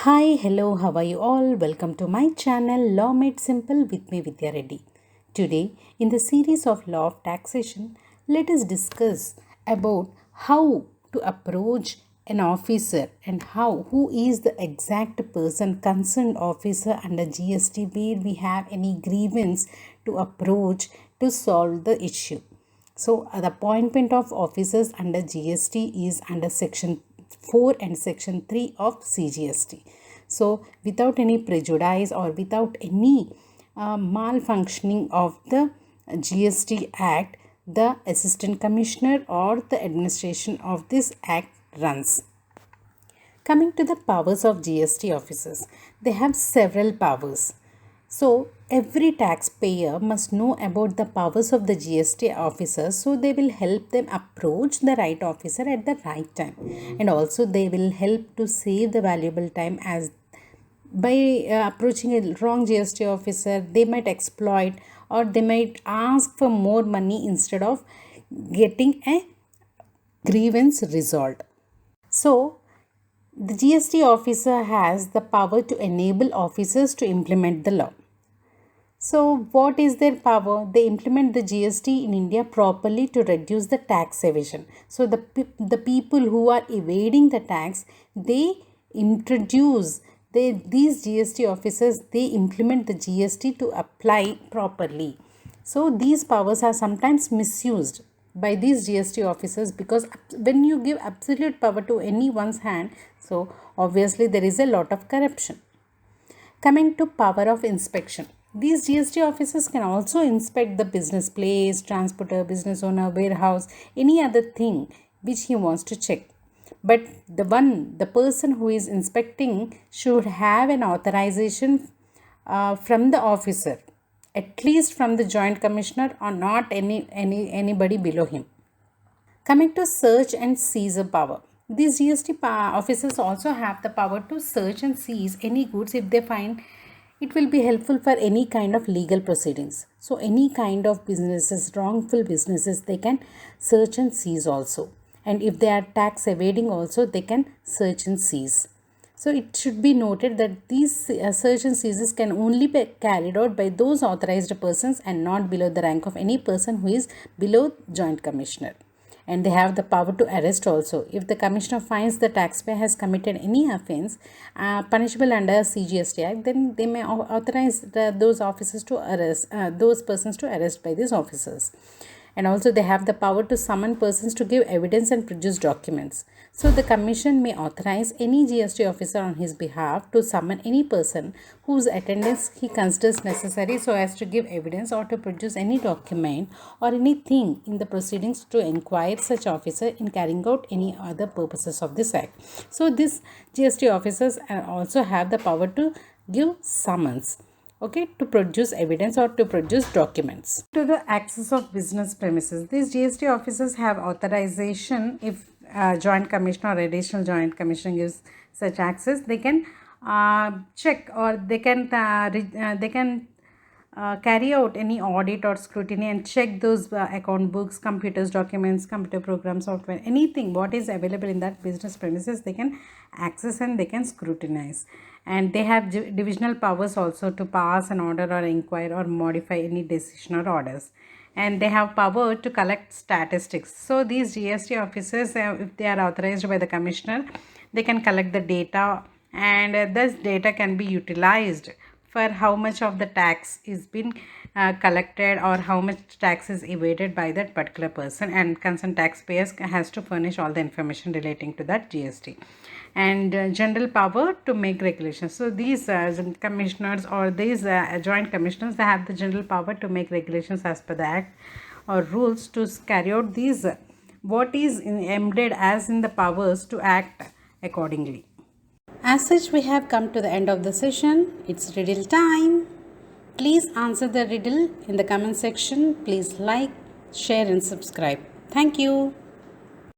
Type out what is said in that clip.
Hi, hello, how are you all? Welcome to my channel Law Made Simple with me Vidya Reddy. Today, in the series of Law of Taxation, let us discuss about how to approach an officer and who is the exact person concerned officer under GST where we have any grievance to approach to solve the issue. So, the appointment of officers under GST is under section 4 and section 3 of CGST. So, without any prejudice or without any malfunctioning of the GST Act, the Assistant Commissioner or the administration of this Act runs. Coming to the powers of GST officers, they have several powers. So, every taxpayer must know about the powers of the GST officers, so they will help them approach the right officer at the right time, and also they will help to save the valuable time as by approaching a wrong GST officer, they might exploit or they might ask for more money instead of getting a grievance resolved. So, the GST officer has the power to enable officers to implement the law. So, what is their power? They implement the GST in India properly to reduce the tax evasion. So, the people who are evading the tax, they introduce these GST officers, they implement the GST to apply properly. So, these powers are sometimes misused by these GST officers because when you give absolute power to anyone's hand, so obviously there is a lot of corruption. Coming to power of inspection. These GST officers can also inspect the business place, transporter, business owner, warehouse, any other thing which he wants to check. But the person who is inspecting should have an authorization from the officer, at least from the Joint Commissioner or not anybody below him. Coming to search and seize power. These GST officers also have the power to search and seize any goods if they find it will be helpful for any kind of legal proceedings. So any kind of businesses, wrongful businesses, they can search and seize also. And if they are tax evading also, they can search and seize. So it should be noted that these search and seizures can only be carried out by those authorized persons and not below the rank of any person who is below Joint Commissioner. And they have the power to arrest also. If the commissioner finds the taxpayer has committed any offence punishable under CGST Act, then they may authorize those officers to arrest those persons to arrest by these officers. And also they have the power to summon persons to give evidence and produce documents. So the commission may authorize any GST officer on his behalf to summon any person whose attendance he considers necessary so as to give evidence or to produce any document or anything in the proceedings to inquire such officer in carrying out any other purposes of this act. So these GST officers also have the power to give summons, to produce evidence or to produce documents. To the access of business premises, these GST officers have authorization. If Joint Commissioner or Additional Joint Commissioner gives such access, they can check or they can carry out any audit or scrutiny and check those account books, computers, documents, computer programs, software, anything what is available in that business premises, they can access and they can scrutinize. And they have divisional powers also to pass an order or inquire or modify any decision or orders. And they have power to collect statistics. So these GST officers, if they are authorized by the commissioner, they can collect the data, and this data can be utilized for how much of the tax is been collected or how much tax is evaded by that particular person, and concerned taxpayers has to furnish all the information relating to that GST. And general power to make regulations. So these commissioners or these joint commissioners, they have the general power to make regulations as per the act or rules to carry out these what is embedded as in the powers to act accordingly. As such, we have come to the end of the session. It's riddle time. Please answer the riddle in the comment section. Please like, share and subscribe. Thank you.